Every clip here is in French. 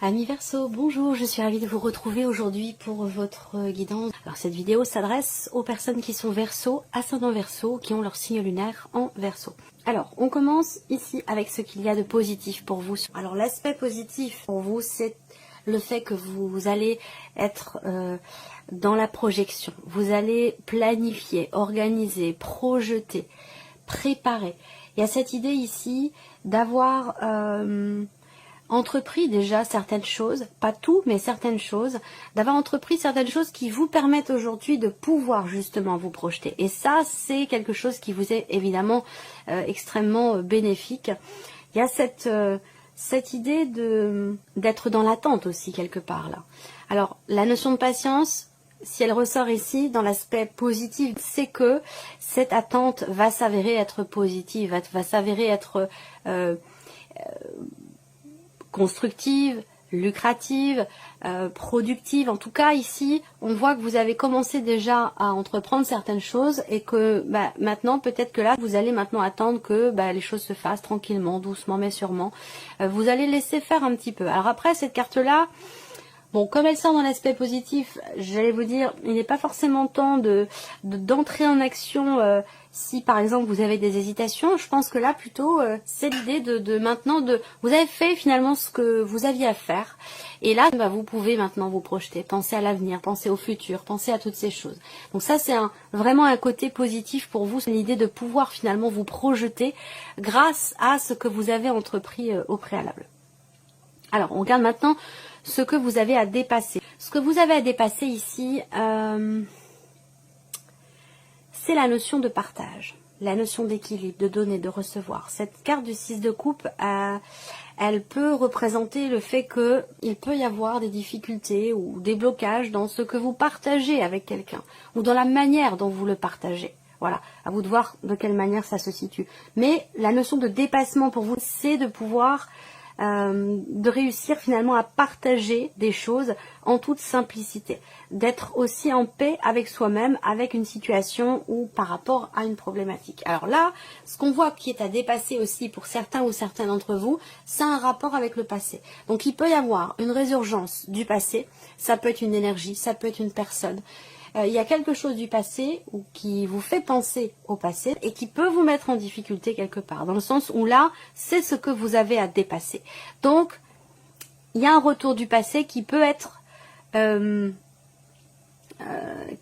Amis Verseau, bonjour, je suis ravie de vous retrouver aujourd'hui pour votre guidance. Alors cette vidéo s'adresse aux personnes qui sont Verseau, ascendant Verseau, qui ont leur signe lunaire en Verseau. Alors, on commence ici avec ce qu'il y a de positif pour vous. Alors l'aspect positif pour vous, c'est le fait que vous allez être dans la projection. Vous allez planifier, organiser, projeter, préparer. Il y a cette idée ici d'avoir entrepris déjà certaines choses, pas tout, mais certaines choses, d'avoir entrepris certaines choses qui vous permettent aujourd'hui de pouvoir justement vous projeter. Et ça, c'est quelque chose qui vous est évidemment extrêmement bénéfique. Il y a cette idée d'être dans l'attente aussi quelque part là. Alors, la notion de patience, si elle ressort ici dans l'aspect positif, c'est que cette attente va s'avérer être positive, va s'avérer être constructive, lucrative, productive. En tout cas, ici, on voit que vous avez commencé déjà à entreprendre certaines choses et que maintenant, peut-être que là, vous allez maintenant attendre que les choses se fassent tranquillement, doucement, mais sûrement. Vous allez laisser faire un petit peu. Alors après, cette carte-là, bon, comme elle sort dans l'aspect positif, j'allais vous dire, il n'est pas forcément temps d'entrer en action si par exemple vous avez des hésitations. Je pense que là plutôt c'est l'idée de maintenant vous avez fait finalement ce que vous aviez à faire. Et là vous pouvez maintenant vous projeter, penser à l'avenir, penser au futur, penser à toutes ces choses. Donc ça c'est vraiment un côté positif pour vous, c'est l'idée de pouvoir finalement vous projeter grâce à ce que vous avez entrepris au préalable. Alors on regarde maintenant ce que vous avez à dépasser. Ce que vous avez à dépasser ici, c'est la notion de partage, la notion d'équilibre, de donner, de recevoir. Cette carte du 6 de coupe, elle peut représenter le fait qu'il peut y avoir des difficultés ou des blocages dans ce que vous partagez avec quelqu'un ou dans la manière dont vous le partagez. Voilà, à vous de voir de quelle manière ça se situe. Mais la notion de dépassement pour vous, c'est de pouvoir de réussir finalement à partager des choses en toute simplicité, d'être aussi en paix avec soi-même, avec une situation ou par rapport à une problématique. Alors là, ce qu'on voit qui est à dépasser aussi pour certains ou certains d'entre vous, c'est un rapport avec le passé. Donc il peut y avoir une résurgence du passé, ça peut être une énergie, ça peut être une personne. Il y a quelque chose du passé ou qui vous fait penser au passé et qui peut vous mettre en difficulté quelque part, dans le sens où là, c'est ce que vous avez à dépasser. Donc, il y a un retour du passé qui peut être,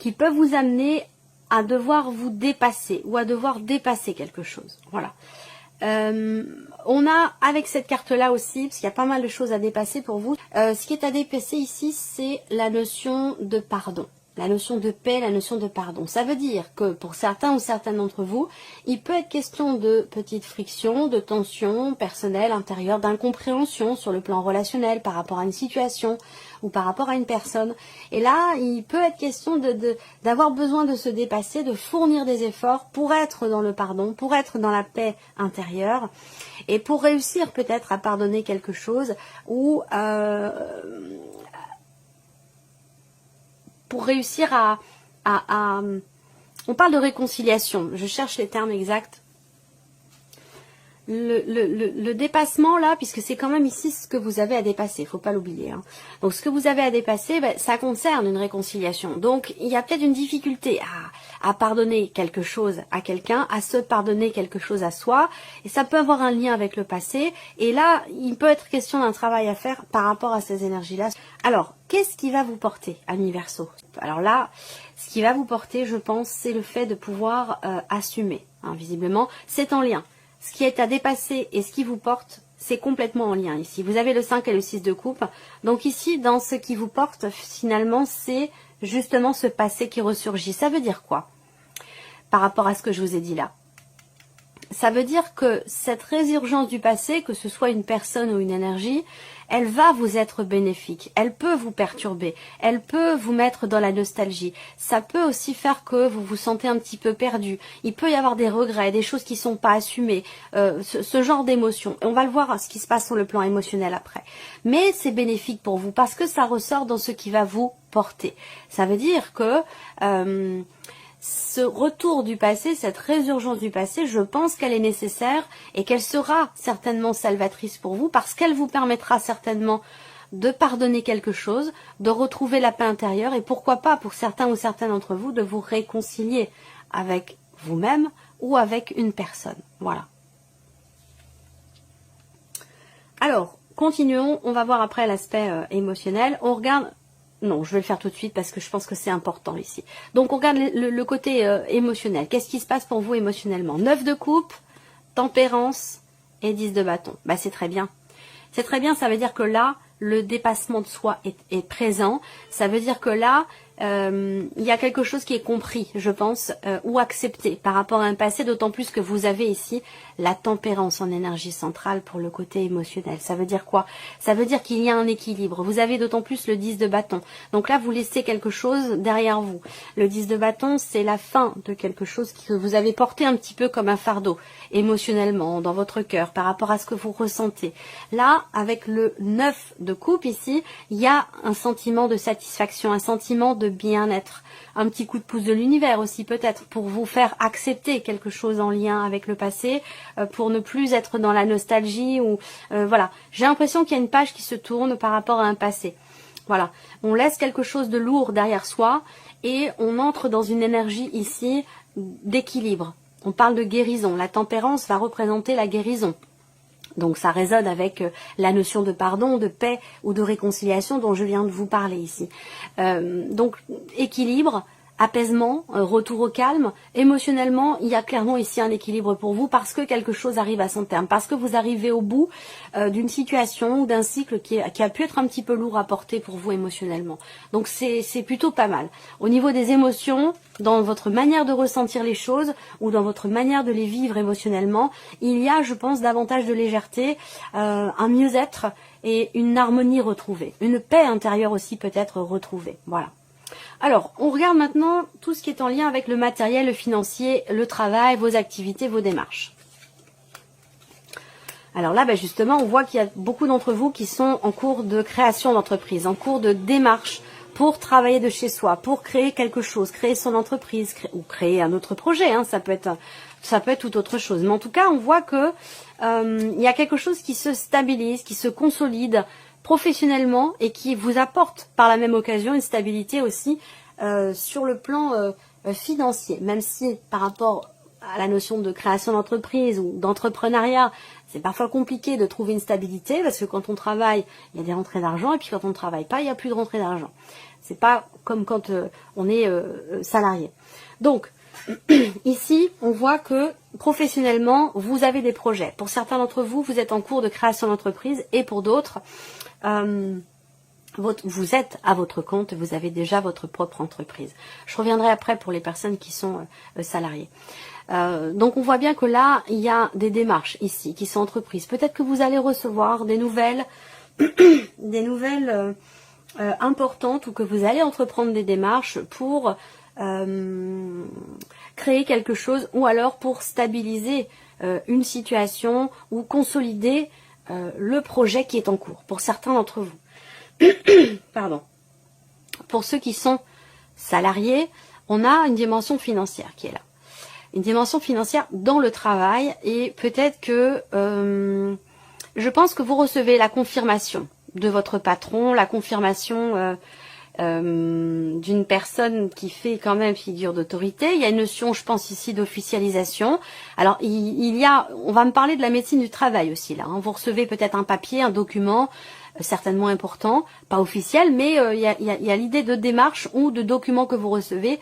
qui peut vous amener à devoir vous dépasser ou à devoir dépasser quelque chose. Voilà. On a avec cette carte-là aussi, parce qu'il y a pas mal de choses à dépasser pour vous, ce qui est à dépasser ici, c'est la notion de pardon. La notion de paix, la notion de pardon. Ça veut dire que pour certains ou certaines d'entre vous, il peut être question de petites frictions, de tensions personnelles, intérieures, d'incompréhension sur le plan relationnel par rapport à une situation ou par rapport à une personne. Et là, il peut être question d'avoir besoin de se dépasser, de fournir des efforts pour être dans le pardon, pour être dans la paix intérieure et pour réussir peut-être à pardonner quelque chose ou pour réussir à on parle de réconciliation, je cherche les termes exacts. Le dépassement là, puisque c'est quand même ici ce que vous avez à dépasser, il ne faut pas l'oublier. Hein. Donc ce que vous avez à dépasser, ça concerne une réconciliation. Donc il y a peut-être une difficulté à pardonner quelque chose à quelqu'un, à se pardonner quelque chose à soi, et ça peut avoir un lien avec le passé. Et là, il peut être question d'un travail à faire par rapport à ces énergies-là. Alors, qu'est-ce qui va vous porter, amis Verseau? Alors là, ce qui va vous porter, je pense, c'est le fait de pouvoir assumer. Hein, visiblement, c'est en lien. Ce qui est à dépasser et ce qui vous porte, c'est complètement en lien ici. Vous avez le 5 et le 6 de coupe. Donc ici, dans ce qui vous porte, finalement, c'est justement ce passé qui ressurgit. Ça veut dire quoi par rapport à ce que je vous ai dit là? Ça veut dire que cette résurgence du passé, que ce soit une personne ou une énergie, elle va vous être bénéfique, elle peut vous perturber, elle peut vous mettre dans la nostalgie. Ça peut aussi faire que vous vous sentez un petit peu perdu. Il peut y avoir des regrets, des choses qui ne sont pas assumées, ce genre d'émotions. On va le voir ce qui se passe sur le plan émotionnel après. Mais c'est bénéfique pour vous parce que ça ressort dans ce qui va vous porter. Ça veut dire que ce retour du passé, cette résurgence du passé, je pense qu'elle est nécessaire et qu'elle sera certainement salvatrice pour vous parce qu'elle vous permettra certainement de pardonner quelque chose, de retrouver la paix intérieure et pourquoi pas pour certains ou certaines d'entre vous de vous réconcilier avec vous-même ou avec une personne. Voilà. Alors, continuons, on va voir après l'aspect émotionnel. On regarde, non, je vais le faire tout de suite parce que je pense que c'est important ici. Donc, on regarde le côté émotionnel. Qu'est-ce qui se passe pour vous émotionnellement? 9 de coupe, tempérance et 10 de bâton. Bah, c'est très bien. C'est très bien, ça veut dire que là, le dépassement de soi est présent. Ça veut dire que là, il y a quelque chose qui est compris, je pense, ou accepté par rapport à un passé, d'autant plus que vous avez ici la tempérance en énergie centrale pour le côté émotionnel. Ça veut dire quoi? Ça veut dire qu'il y a un équilibre. Vous avez d'autant plus le 10 de bâton. Donc là, vous laissez quelque chose derrière vous. Le 10 de bâton, c'est la fin de quelque chose que vous avez porté un petit peu comme un fardeau, émotionnellement, dans votre cœur, par rapport à ce que vous ressentez. Là, avec le 9 de coupe ici, il y a un sentiment de satisfaction, un sentiment de bien-être, un petit coup de pouce de l'univers aussi peut-être pour vous faire accepter quelque chose en lien avec le passé, pour ne plus être dans la nostalgie ou voilà. J'ai l'impression qu'il y a une page qui se tourne par rapport à un passé. Voilà, on laisse quelque chose de lourd derrière soi et on entre dans une énergie ici d'équilibre. On parle de guérison. La tempérance va représenter la guérison. Donc ça résonne avec la notion de pardon, de paix ou de réconciliation dont je viens de vous parler ici. Donc équilibre, apaisement, retour au calme. Émotionnellement, il y a clairement ici un équilibre pour vous parce que quelque chose arrive à son terme, parce que vous arrivez au bout d'une situation ou d'un cycle qui a pu être un petit peu lourd à porter pour vous émotionnellement. Donc c'est plutôt pas mal. Au niveau des émotions, dans votre manière de ressentir les choses ou dans votre manière de les vivre émotionnellement, il y a, je pense, davantage de légèreté, un mieux-être et une harmonie retrouvée. Une paix intérieure aussi peut-être retrouvée. Voilà. Alors, on regarde maintenant tout ce qui est en lien avec le matériel, le financier, le travail, vos activités, vos démarches. Alors là, justement, on voit qu'il y a beaucoup d'entre vous qui sont en cours de création d'entreprise, en cours de démarche pour travailler de chez soi, pour créer quelque chose, créer son entreprise ou créer un autre projet. Hein, ça peut être tout autre chose. Mais en tout cas, on voit que il y a quelque chose qui se stabilise, qui se consolide professionnellement et qui vous apporte par la même occasion une stabilité aussi sur le plan financier, même si par rapport à la notion de création d'entreprise ou d'entrepreneuriat, c'est parfois compliqué de trouver une stabilité parce que quand on travaille, il y a des rentrées d'argent et puis quand on ne travaille pas, il n'y a plus de rentrées d'argent. C'est pas comme quand on est salarié. Donc, ici, on voit que professionnellement, vous avez des projets. Pour certains d'entre vous, vous êtes en cours de création d'entreprise et pour d'autres, vous êtes à votre compte, vous avez déjà votre propre entreprise. Je reviendrai après pour les personnes qui sont salariées. Donc on voit bien que là, il y a des démarches ici qui sont entreprises. Peut-être que vous allez recevoir des nouvelles, importantes ou que vous allez entreprendre des démarches pour créer quelque chose ou alors pour stabiliser une situation ou consolider le projet qui est en cours pour certains d'entre vous. Pardon. Pour ceux qui sont salariés, on a une dimension financière qui est là. Une dimension financière dans le travail et peut-être que je pense que vous recevez la confirmation de votre patron, la confirmation d'une personne qui fait quand même figure d'autorité. Il y a une notion, je pense ici, d'officialisation. Alors, on va me parler de la médecine du travail aussi là. Hein. Vous recevez peut-être un papier, un document, certainement important, pas officiel, mais il y a l'idée de démarche ou de documents que vous recevez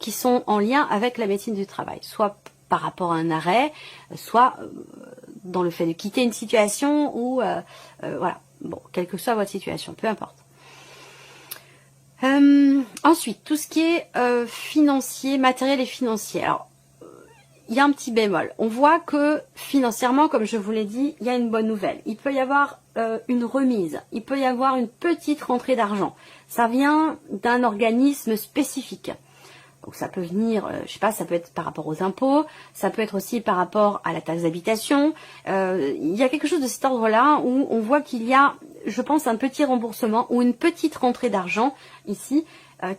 qui sont en lien avec la médecine du travail, soit par rapport à un arrêt, soit dans le fait de quitter une situation ou voilà, bon, quelle que soit votre situation, peu importe. Ensuite, tout ce qui est financier, matériel et financier. Alors, il y a un petit bémol. On voit que financièrement, comme je vous l'ai dit, il y a une bonne nouvelle. Il peut y avoir une remise. Il peut y avoir une petite rentrée d'argent. Ça vient d'un organisme spécifique. Donc ça peut venir, je sais pas, ça peut être par rapport aux impôts, ça peut être aussi par rapport à la taxe d'habitation. Il y a quelque chose de cet ordre-là où on voit qu'il y a, je pense, un petit remboursement ou une petite rentrée d'argent ici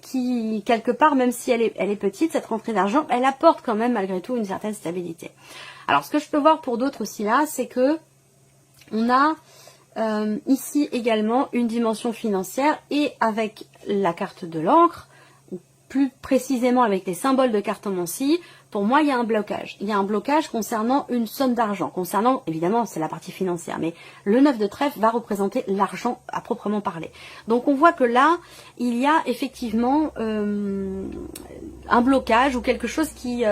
qui, quelque part, même si elle est petite, cette rentrée d'argent, elle apporte quand même malgré tout une certaine stabilité. Alors ce que je peux voir pour d'autres aussi là, c'est que on a ici également une dimension financière et avec la carte de l'encre, plus précisément avec les symboles de cartomancie, pour moi il y a un blocage. Il y a un blocage concernant une somme d'argent, concernant, évidemment c'est la partie financière, mais le 9 de trèfle va représenter l'argent à proprement parler. Donc on voit que là, il y a effectivement un blocage ou quelque chose qui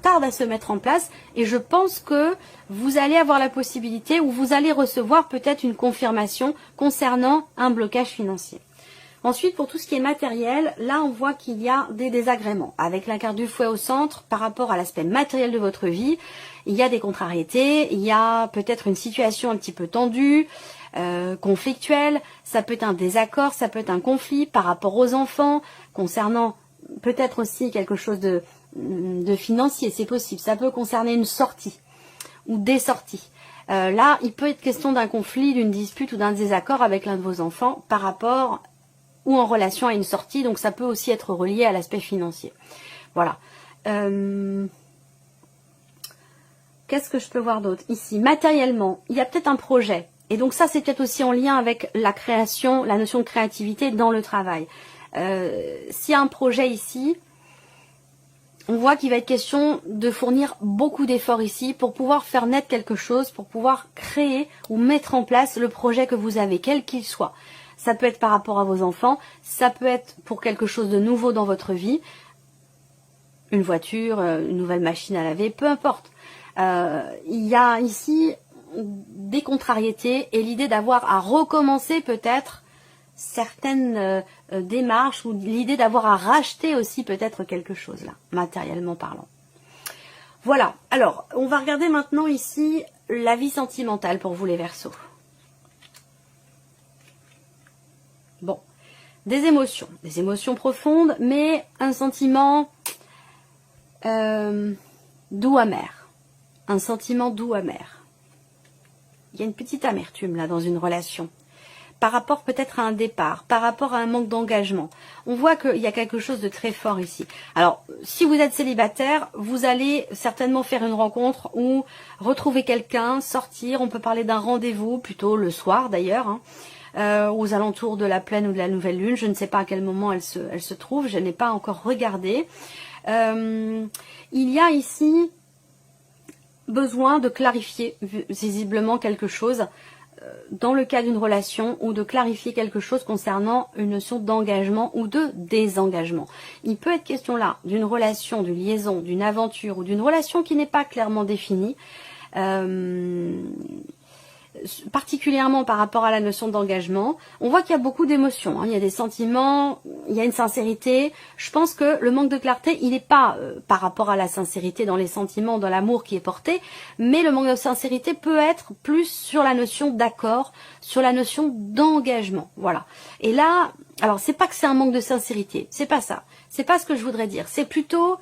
tarde à se mettre en place, et je pense que vous allez avoir la possibilité ou vous allez recevoir peut-être une confirmation concernant un blocage financier. Ensuite, pour tout ce qui est matériel, là on voit qu'il y a des désagréments. Avec la carte du fouet au centre, par rapport à l'aspect matériel de votre vie, il y a des contrariétés, il y a peut-être une situation un petit peu tendue, conflictuelle, ça peut être un désaccord, ça peut être un conflit par rapport aux enfants, concernant peut-être aussi quelque chose de financier, c'est possible. Ça peut concerner une sortie ou des sorties. Là, il peut être question d'un conflit, d'une dispute ou d'un désaccord avec l'un de vos enfants par rapport ou en relation à une sortie, donc ça peut aussi être relié à l'aspect financier. Voilà. Qu'est-ce que je peux voir d'autre ici? Matériellement, il y a peut-être un projet. Et donc ça, c'est peut-être aussi en lien avec la création, la notion de créativité dans le travail. S'il y a un projet ici, on voit qu'il va être question de fournir beaucoup d'efforts ici pour pouvoir faire naître quelque chose, pour pouvoir créer ou mettre en place le projet que vous avez, quel qu'il soit. Ça peut être par rapport à vos enfants, ça peut être pour quelque chose de nouveau dans votre vie, une voiture, une nouvelle machine à laver, peu importe. Il y a ici des contrariétés et l'idée d'avoir à recommencer peut-être certaines démarches ou l'idée d'avoir à racheter aussi peut-être quelque chose là, matériellement parlant. Voilà, alors on va regarder maintenant ici la vie sentimentale pour vous les Verseaux. Bon, des émotions profondes, mais un sentiment doux amer. Un sentiment doux amer. Il y a une petite amertume là dans une relation. Par rapport peut-être à un départ, par rapport à un manque d'engagement. On voit qu'il y a quelque chose de très fort ici. Alors, si vous êtes célibataire, vous allez certainement faire une rencontre ou retrouver quelqu'un, sortir. On peut parler d'un rendez-vous, plutôt le soir d'ailleurs, hein. Aux alentours de la pleine ou de la nouvelle lune. Je ne sais pas à quel moment elle se trouve, je n'ai pas encore regardé. Il y a ici besoin de clarifier visiblement quelque chose dans le cas d'une relation ou de clarifier quelque chose concernant une notion d'engagement ou de désengagement. Il peut être question là d'une relation, d'une liaison, d'une aventure ou d'une relation qui n'est pas clairement définie. Particulièrement par rapport à la notion d'engagement, on voit qu'il y a beaucoup d'émotions, hein. Il y a des sentiments, il y a une sincérité. Je pense que le manque de clarté, il n'est pas par rapport à la sincérité dans les sentiments, dans l'amour qui est porté, mais le manque de sincérité peut être plus sur la notion d'accord, sur la notion d'engagement. Voilà. Et là, alors c'est pas que c'est un manque de sincérité, c'est pas ça, c'est pas ce que je voudrais dire, c'est plutôt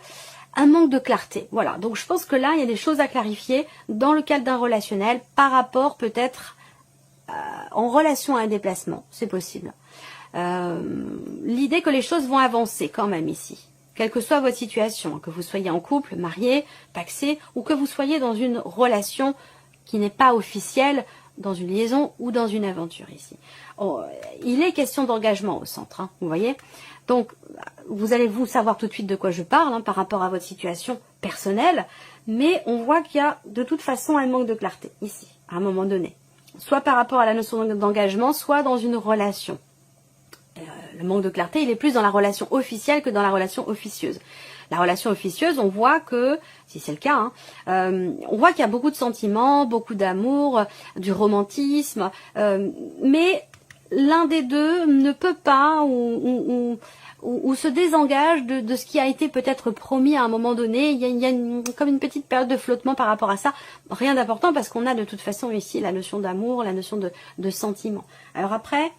un manque de clarté. Voilà, donc je pense que là, il y a des choses à clarifier dans le cadre d'un relationnel par rapport peut-être en relation à un déplacement, c'est possible. L'idée que les choses vont avancer quand même ici, quelle que soit votre situation, que vous soyez en couple, marié, pacsé, ou que vous soyez dans une relation qui n'est pas officielle, dans une liaison ou dans une aventure ici. Oh, il est question d'engagement au centre, hein, vous voyez. Donc, vous allez vous savoir tout de suite de quoi je parle, hein, par rapport à votre situation personnelle, mais on voit qu'il y a de toute façon un manque de clarté ici, à un moment donné. Soit par rapport à la notion d'engagement, soit dans une relation. Le manque de clarté, il est plus dans la relation officielle que dans la relation officieuse. La relation officieuse, on voit que, si c'est le cas, hein, on voit qu'il y a beaucoup de sentiments, beaucoup d'amour, du romantisme, mais l'un des deux ne peut pas ou se désengage de ce qui a été peut-être promis à un moment donné. Il y a comme une petite période de flottement par rapport à ça. Rien d'important parce qu'on a de toute façon ici la notion d'amour, la notion de sentiment. Alors après,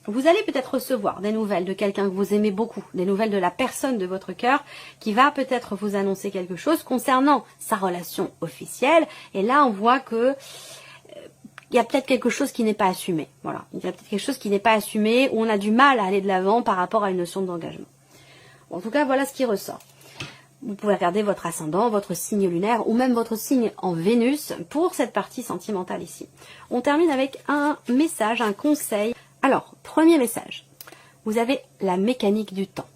vous allez peut-être recevoir des nouvelles de quelqu'un que vous aimez beaucoup, des nouvelles de la personne de votre cœur qui va peut-être vous annoncer quelque chose concernant sa relation officielle. Et là, on voit que il y a peut-être quelque chose qui n'est pas assumé. Voilà, il y a peut-être quelque chose qui n'est pas assumé, où on a du mal à aller de l'avant par rapport à une notion d'engagement. Bon, en tout cas, voilà ce qui ressort. Vous pouvez regarder votre ascendant, votre signe lunaire ou même votre signe en Vénus pour cette partie sentimentale ici. On termine avec un message, un conseil. Alors, premier message. Vous avez la mécanique du temps.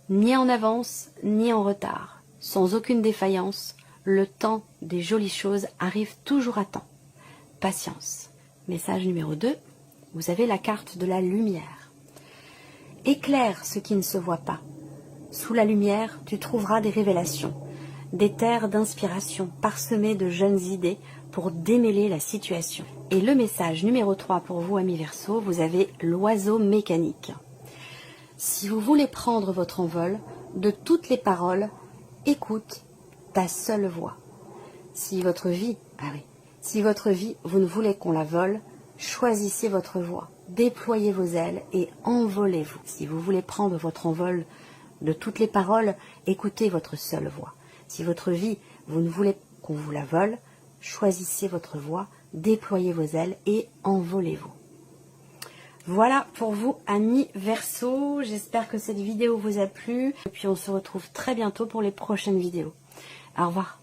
Ni en avance, ni en retard. Sans aucune défaillance, le temps des jolies choses arrive toujours à temps. Patience. Message numéro 2. Vous avez la carte de la lumière. Éclaire ce qui ne se voit pas. Sous la lumière, tu trouveras des révélations, des terres d'inspiration parsemées de jeunes idées pour démêler la situation. Et le message numéro 3 pour vous, amis Verseau, vous avez l'oiseau mécanique. Si vous voulez prendre votre envol, de toutes les paroles, écoute ta seule voix. Si votre vie, vous ne voulez qu'on la vole, choisissez votre voix, déployez vos ailes et envolez-vous. Si vous voulez prendre votre envol, de toutes les paroles, écoutez votre seule voix. Si votre vie, vous ne voulez qu'on vous la vole, choisissez votre voix, déployez vos ailes et envolez-vous. Voilà pour vous, amis Verseau. J'espère que cette vidéo vous a plu. Et puis on se retrouve très bientôt pour les prochaines vidéos. Au revoir.